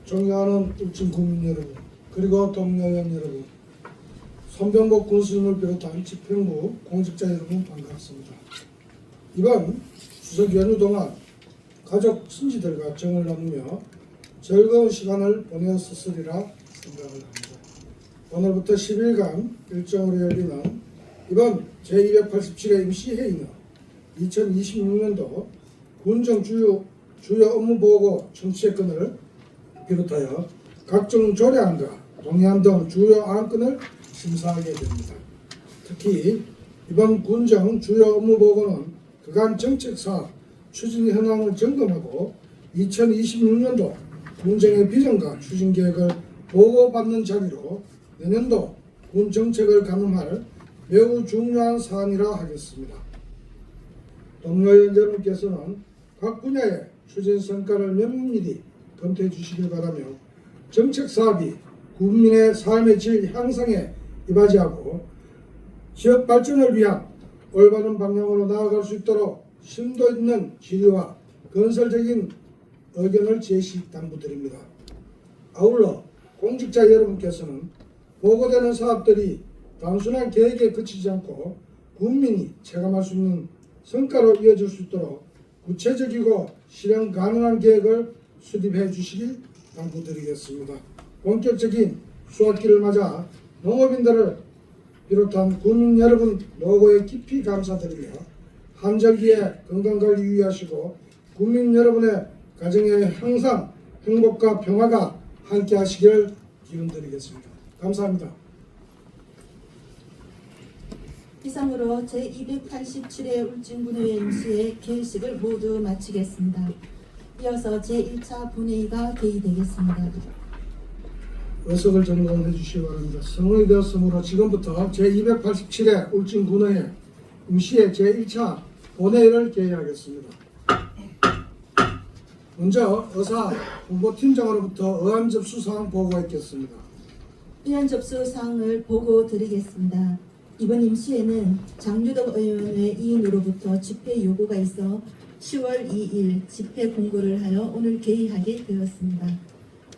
존경하는 울진 국민 여러분, 그리고 동료연 여러분, 손병복 군수님을 비롯한 집행부 공직자 여러분 반갑습니다. 이번 추석 연휴 동안 가족 친지들과 정을 나누며 즐거운 시간을 보내었으리라 생각을 합니다. 오늘부터 10일간 일정으로 열리는 이번 제287회 임시회의는 2026년도 군정 주요 업무보고 청취권을 비롯하여 각종 조례안과 동의안 등 주요 안건을 심사하게 됩니다. 특히 이번 군정 주요 업무보고는 그간 정책사업 추진 현황을 점검하고 2026년도 군정의 비전과 추진계획을 보고받는 자리로 내년도 군 정책을 가늠할 매우 중요한 사안이라 하겠습니다. 동료연 여러분께서는 각 분야의 추진 성과를 면밀히 검토해 주시길 바라며 정책 사업이 국민의 삶의 질 향상에 이바지하고 지역 발전을 위한 올바른 방향으로 나아갈 수 있도록 심도 있는 질의와 건설적인 의견을 제시 당부드립니다. 아울러 공직자 여러분께서는 보고되는 사업들이 단순한 계획에 그치지 않고 국민이 체감할 수 있는 성과로 이어질 수 있도록 구체적이고 실행 가능한 계획을 수립해 주시길 당부드리겠습니다. 본격적인 수학기를 맞아 농업인들을 비롯한 국민 여러분 노고에 깊이 감사드리며 한절기에 건강관리 유의하시고 국민 여러분의 가정에 항상 행복과 평화가 함께 하시길 기원드리겠습니다. 감사합니다. 이상으로 제287회 울진군의회 임시회 개회식을 모두 마치겠습니다. 이어서 제1차 본회의가 개의되겠습니다. 의석을 점검해 주시기 바랍니다. 성원이 되었으므로 지금부터 제287회 울진군의회 임시회 제1차 본회의를 개의하겠습니다. 먼저 의사 홍보팀장으로부터 의안 접수 사항 보고했겠습니다. 의안 접수 사항을 보고 드리겠습니다. 이번 임시회는 장유덕 의원의 이인으로부터 집회 요구가 있어 10월 2일 집회 공고를 하여 오늘 개의하게 되었습니다.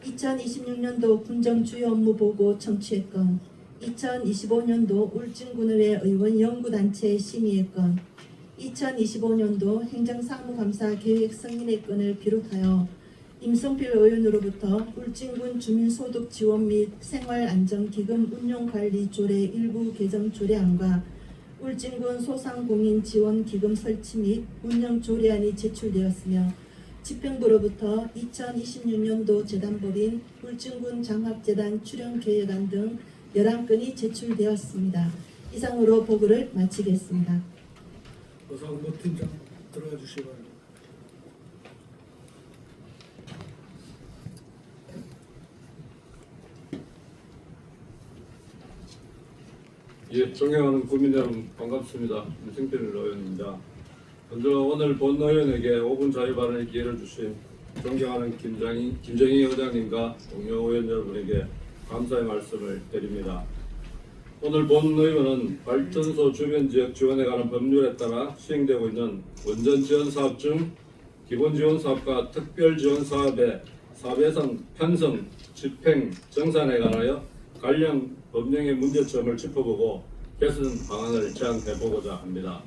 2026년도 군정 주요 업무 보고 청취회건, 2025년도 울진군의회 의원 연구단체 심의회건, 2025년도 행정사무감사 계획 승인의 건을 비롯하여 임성필 의원으로부터 울진군 주민소득 지원 및 생활안정기금 운용관리 조례 일부 개정 조례안과 울진군 소상공인 지원기금 설치 및 운영 조례안이 제출되었으며 집행부로부터 2026년도 재단법인 울진군 장학재단 출연계획안 등 11건이 제출되었습니다. 이상으로 보고를 마치겠습니다. 의사 홍보팀장 들어가 주시기 바랍니다. 예, 존경하는 국민 여러분 반갑습니다. 임성필 의원입니다. 먼저 오늘 본 의원에게 5분 자유 발언의 기회를 주신 존경하는 김정희 의장님과 동료 의원 여러분에게 감사의 말씀을 드립니다. 오늘 본 의원은 발전소 주변 지역 지원에 관한 법률에 따라 시행되고 있는 원전 지원 사업 중 기본 지원 사업과 특별 지원 사업의 사업예산 편성, 집행, 정산에 관하여 관련 법령의 문제점을 짚어보고 개선 방안을 제안해보고자 합니다.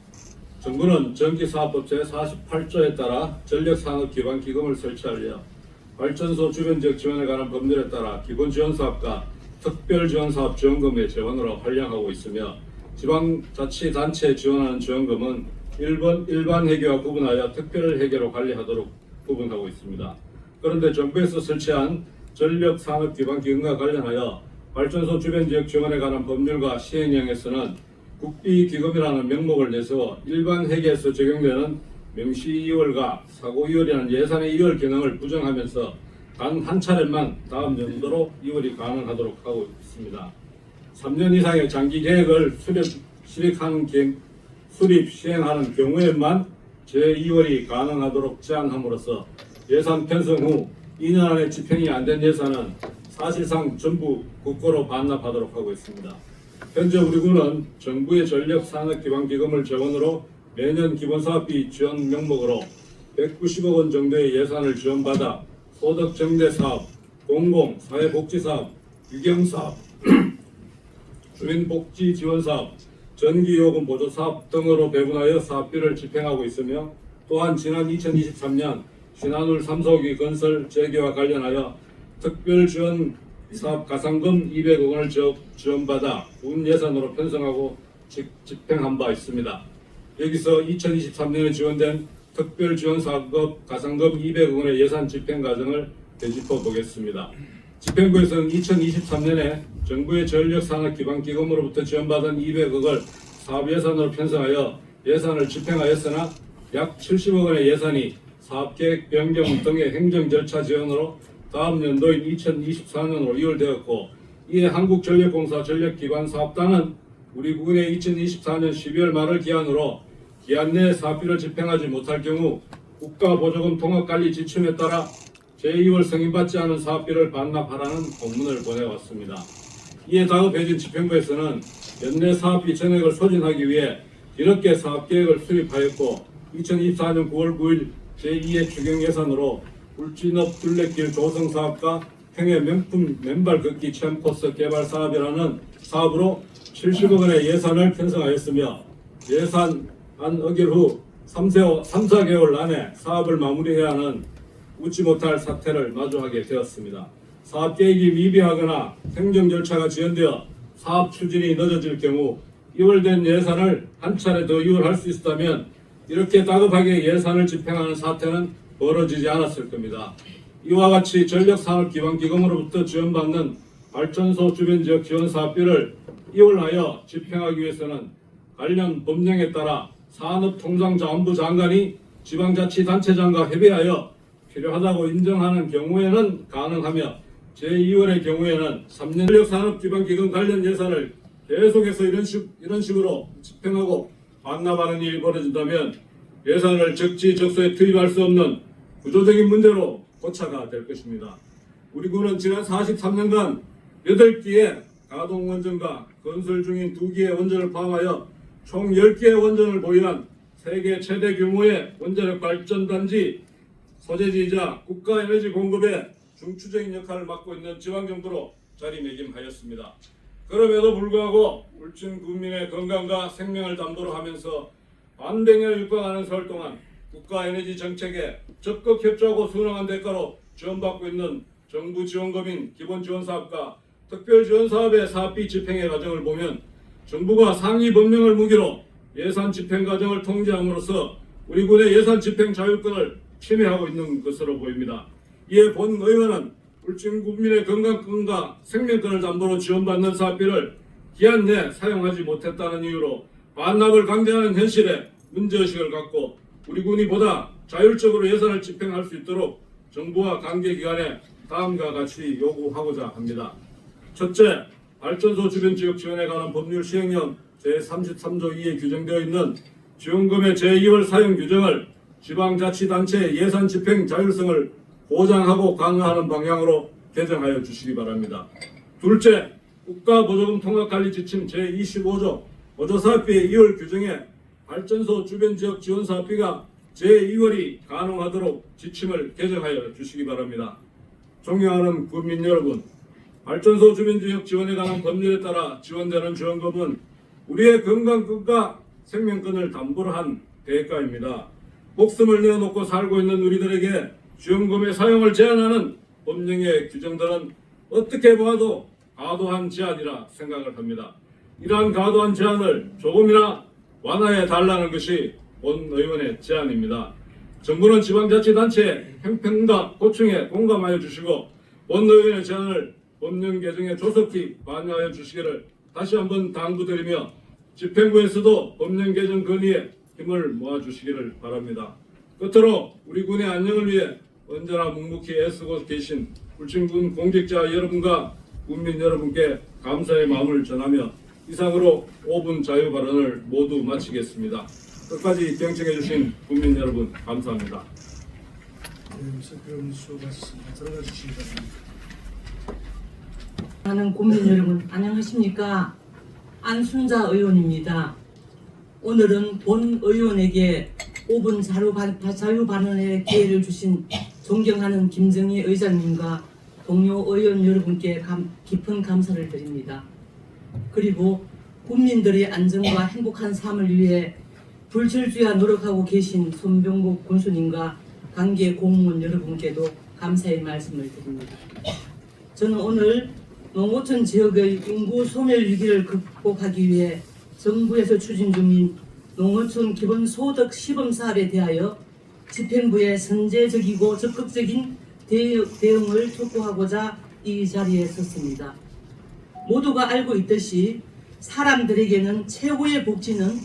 정부는 전기사업법 제48조에 따라 전력산업기반기금을 설치하려 발전소 주변 지역 지원에 관한 법률에 따라 기본지원사업과 특별지원사업 지원금의 재원으로 활용하고 있으며 지방자치단체에 지원하는 지원금은 일반 회계와 구분하여 특별회계로 관리하도록 구분하고 있습니다. 그런데 정부에서 설치한 전력산업기반기금과 관련하여 발전소 주변 지역 지원에 관한 법률과 시행령에서는 국비기금이라는 명목을 내세워 일반 회계에서 적용되는 명시 이월과 사고 이월이라는 예산의 이월 기능을 부정하면서 단 한 차례만 다음 연도로 이월이 가능하도록 하고 있습니다. 3년 이상의 장기 계획을 수립 시행하는 경우에만 제2월이 가능하도록 제한함으로써 예산 편성 후 2년 안에 집행이 안 된 예산은 사실상 전부 국고로 반납하도록 하고 있습니다. 현재 우리 군은 정부의 전력산업기반기금을 재원으로 매년 기본사업비 지원 명목으로 190억 원 정도의 예산을 지원받아 소득정대사업, 공공, 사회복지사업, 유경사업, 주민복지지원사업, 전기요금 보조사업 등으로 배분하여 사업비를 집행하고 있으며 또한 지난 2023년 신한울 3소기 건설 재개와 관련하여 특별지원 사업 가상금 200억 원을 지원받아 군 예산으로 편성하고 집행한 바 있습니다. 여기서 2023년에 지원된 특별지원사업 가상금 200억 원의 예산 집행 과정을 되짚어 보겠습니다. 집행부에서는 2023년에 정부의 전력산업기반기금으로부터 지원받은 200억을 사업 예산으로 편성하여 예산을 집행하였으나 약 70억 원의 예산이 사업계획 변경 등의 행정 절차 지연으로 다음 연도인 2024년으로 이월되었고, 이에 한국전력공사 전력기반사업단은 우리 군의 2024년 12월 말을 기한으로 기한 내에 사업비를 집행하지 못할 경우 국가보조금 통합관리 지침에 따라 제2월 승인받지 않은 사업비를 반납하라는 공문을 보내왔습니다. 이에 다급해진 집행부에서는 연내 사업비 전액을 소진하기 위해 뒤늦게 사업계획을 수립하였고 2024년 9월 9일 제2의 추경 예산으로 울진읍 둘레길 조성 사업과 평해 명품 맨발 걷기 체험코스 개발 사업이라는 사업으로 70억 원의 예산을 편성하였으며 예산안 의결 후 3-4개월 안에 사업을 마무리해야 하는 웃지 못할 사태를 마주하게 되었습니다. 사업 계획이 미비하거나 행정 절차가 지연되어 사업 추진이 늦어질 경우 이월된 예산을 한 차례 더 이월할 수 있었다면 이렇게 다급하게 예산을 집행하는 사태는 벌어지지 않았을 겁니다. 이와 같이 전력산업기반기금으로부터 지원받는 발전소 주변 지역 지원 사업비를 이월하여 집행하기 위해서는 관련 법령에 따라 산업통상자원부 장관이 지방자치단체장과 협의하여 필요하다고 인정하는 경우에는 가능하며 제2월의 경우에는 3년 전력산업기반기금 관련 예산을 계속해서 이런 식으로 집행하고 반납하는 일이 벌어진다면 예산을 적지적소에 투입할 수 없는 구조적인 문제로 고차가 될 것입니다. 우리 군은 지난 43년간 8개의 가동 원전과 건설 중인 2개의 원전을 포함하여 총 10개의 원전을 보유한 세계 최대 규모의 원자력 발전단지 소재지이자 국가 에너지 공급의 중추적인 역할을 맡고 있는 지방정부로 자리매김하였습니다. 그럼에도 불구하고 울진 국민의 건강과 생명을 담보로 하면서 반백년을 육박하는 세월 동안 국가 에너지 정책에 적극 협조하고 순응한 대가로 지원받고 있는 정부 지원금인 기본지원사업과 특별지원사업의 사업비 집행의 과정을 보면 정부가 상위 법령을 무기로 예산 집행 과정을 통제함으로써 우리 군의 예산 집행 자율권을 침해하고 있는 것으로 보입니다. 이에 본 의원은 울진 국민의 건강권과 생명권을 담보로 지원받는 사업비를 기한 내에 사용하지 못했다는 이유로 반납을 강제하는 현실에 문제의식을 갖고 우리 군이 보다 자율적으로 예산을 집행할 수 있도록 정부와 관계기관에 다음과 같이 요구하고자 합니다. 첫째, 발전소 주변 지역 지원에 관한 법률 시행령 제33조 2에 규정되어 있는 지원금의 제2월 사용 규정을 지방자치단체의 예산 집행 자율성을 보장하고 강화하는 방향으로 개정하여 주시기 바랍니다. 둘째, 국가보조금 통합관리 지침 제25조 보조사업비의 2월 규정에 발전소 주변 지역 지원 사업비가 제2월이 가능하도록 지침을 개정하여 주시기 바랍니다. 존경하는 국민 여러분, 발전소 주변 지역 지원에 관한 법률에 따라 지원되는 지원금은 우리의 건강권과 생명권을 담보로 한 대가입니다. 목숨을 내어놓고 살고 있는 우리들에게 지원금의 사용을 제한하는 법령의 규정들은 어떻게 보아도 과도한 제한이라 생각을 합니다. 이러한 과도한 제한을 조금이나 완화해 달라는 것이 본 의원의 제안입니다. 정부는 지방자치단체의 형평과 고충에 공감하여 주시고 본 의원의 제안을 법령 개정에 조속히 반영하여 주시기를 다시 한번 당부드리며 집행부에서도 법령 개정 건의에 힘을 모아주시기를 바랍니다. 끝으로 우리 군의 안녕을 위해 언제나 묵묵히 애쓰고 계신 울진군 공직자 여러분과 국민 여러분께 감사의 마음을 전하며 이상으로 5분 자유 발언을 모두 마치겠습니다. 끝까지 경청해 주신 국민 여러분 감사합니다. 그럼 수고하셨습니다. 들어가 주시기 바랍니다. 하는 국민 여러분 안녕하십니까? 안순자 의원입니다. 오늘은 본 의원에게 5분 자유 발언의 기회를 주신 존경하는 김정희 의장님과 동료 의원 여러분께 깊은 감사를 드립니다. 그리고 국민들의 안전과 행복한 삶을 위해 불철주야 노력하고 계신 손병국 군수님과 관계 공무원 여러분께도 감사의 말씀을 드립니다. 저는 오늘 농어촌 지역의 인구 소멸 위기를 극복하기 위해 정부에서 추진 중인 농어촌 기본소득 시범 사업에 대하여 집행부의 선제적이고 적극적인 대응을 촉구하고자 이 자리에 섰습니다. 모두가 알고 있듯이 사람들에게는 최고의 복지는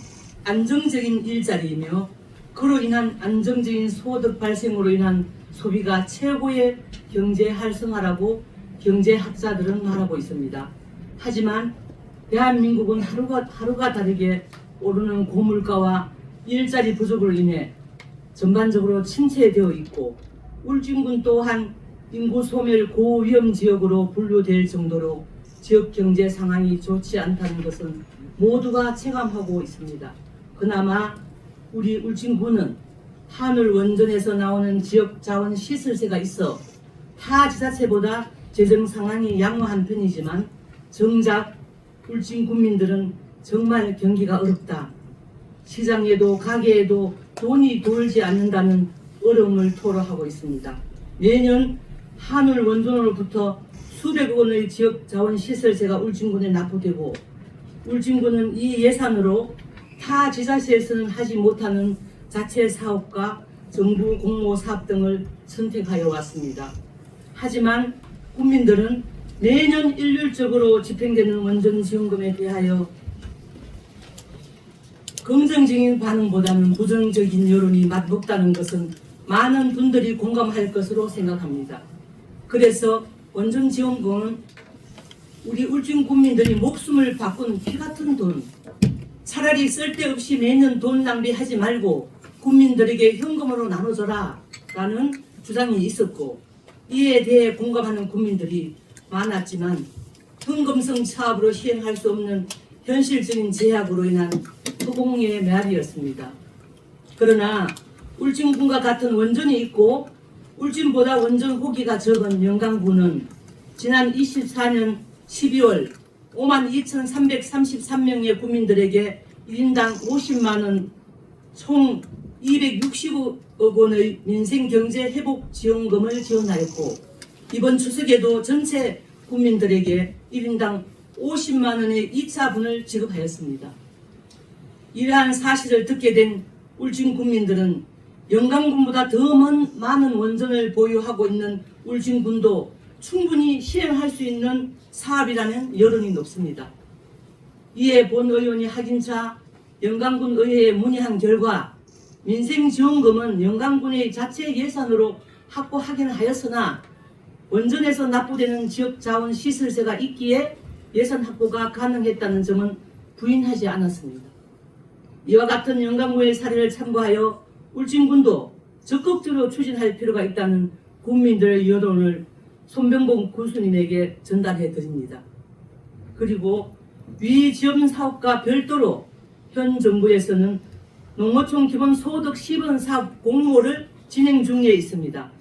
안정적인 일자리이며 그로 인한 안정적인 소득 발생으로 인한 소비가 최고의 경제 활성화라고 경제학자들은 말하고 있습니다. 하지만 대한민국은 하루가 다르게 오르는 고물가와 일자리 부족으로 인해 전반적으로 침체되어 있고 울진군 또한 인구 소멸 고위험 지역으로 분류될 정도로 지역 경제 상황이 좋지 않다는 것은 모두가 체감하고 있습니다. 그나마 우리 울진군은 한울 원전에서 나오는 지역 자원 시설세가 있어 타 지자체보다 재정 상황이 양호한 편이지만 정작 울진 군민들은 정말 경기가 어렵다. 시장에도 가게에도 돈이 돌지 않는다는 어려움을 토로하고 있습니다. 매년 한울 원전으로부터 수백억 원의 지역 자원 시설세가 울진군에 납부되고 울진군은 이 예산으로 타 지자체에서는 하지 못하는 자체 사업과 정부 공모 사업 등을 선택하여 왔습니다. 하지만 국민들은 매년 일률적으로 집행되는 원전 지원금에 대하여 긍정적인 반응보다는 부정적인 여론이 맞먹다는 것은 많은 분들이 공감할 것으로 생각합니다. 그래서 원전 지원금은 우리 울진 국민들이 목숨을 바꾼 피 같은 돈, 차라리 쓸데없이 매년 돈 낭비하지 말고 국민들에게 현금으로 나눠줘라 라는 주장이 있었고 이에 대해 공감하는 국민들이 많았지만 현금성 사업으로 시행할 수 없는 현실적인 제약으로 인한 허공의 메아리였습니다. 그러나 울진군과 같은 원전이 있고 울진보다 원전 호기가 적은 영광군은 지난 24년 12월 52,333명의 국민들에게 1인당 50만원 총 260억 원의 민생경제회복지원금을 지원하였고 이번 추석에도 전체 국민들에게 1인당 50만원의 2차분을 지급하였습니다. 이러한 사실을 듣게 된 울진 국민들은 영광군보다 더 많은 원전을 보유하고 있는 울진군도 충분히 시행할 수 있는 사업이라는 여론이 높습니다. 이에 본 의원이 확인차 영광군 의회에 문의한 결과 민생지원금은 영광군의 자체 예산으로 확보하긴 하였으나 원전에서 납부되는 지역자원시설세가 있기에 예산 확보가 가능했다는 점은 부인하지 않았습니다. 이와 같은 영광군의 사례를 참고하여 울진군도 적극적으로 추진할 필요가 있다는 국민들의 여론을 손병복 군수님에게 전달해 드립니다. 그리고 위 지원 사업과 별도로 현 정부에서는 농어촌 기본소득 시범 사업 공모를 진행 중에 있습니다.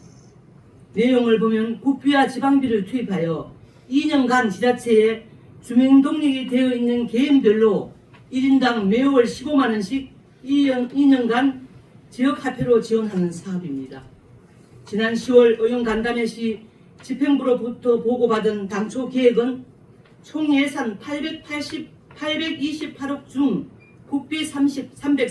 내용을 보면 국비와 지방비를 투입하여 2년간 지자체에 주민등록이 되어 있는 개인별로 1인당 매월 15만원씩 2년간 지역화폐로 지원하는 사업입니다. 지난 10월 의원 간담회 시 집행부로부터 보고받은 당초 계획은 총 예산 828억 중 국비 330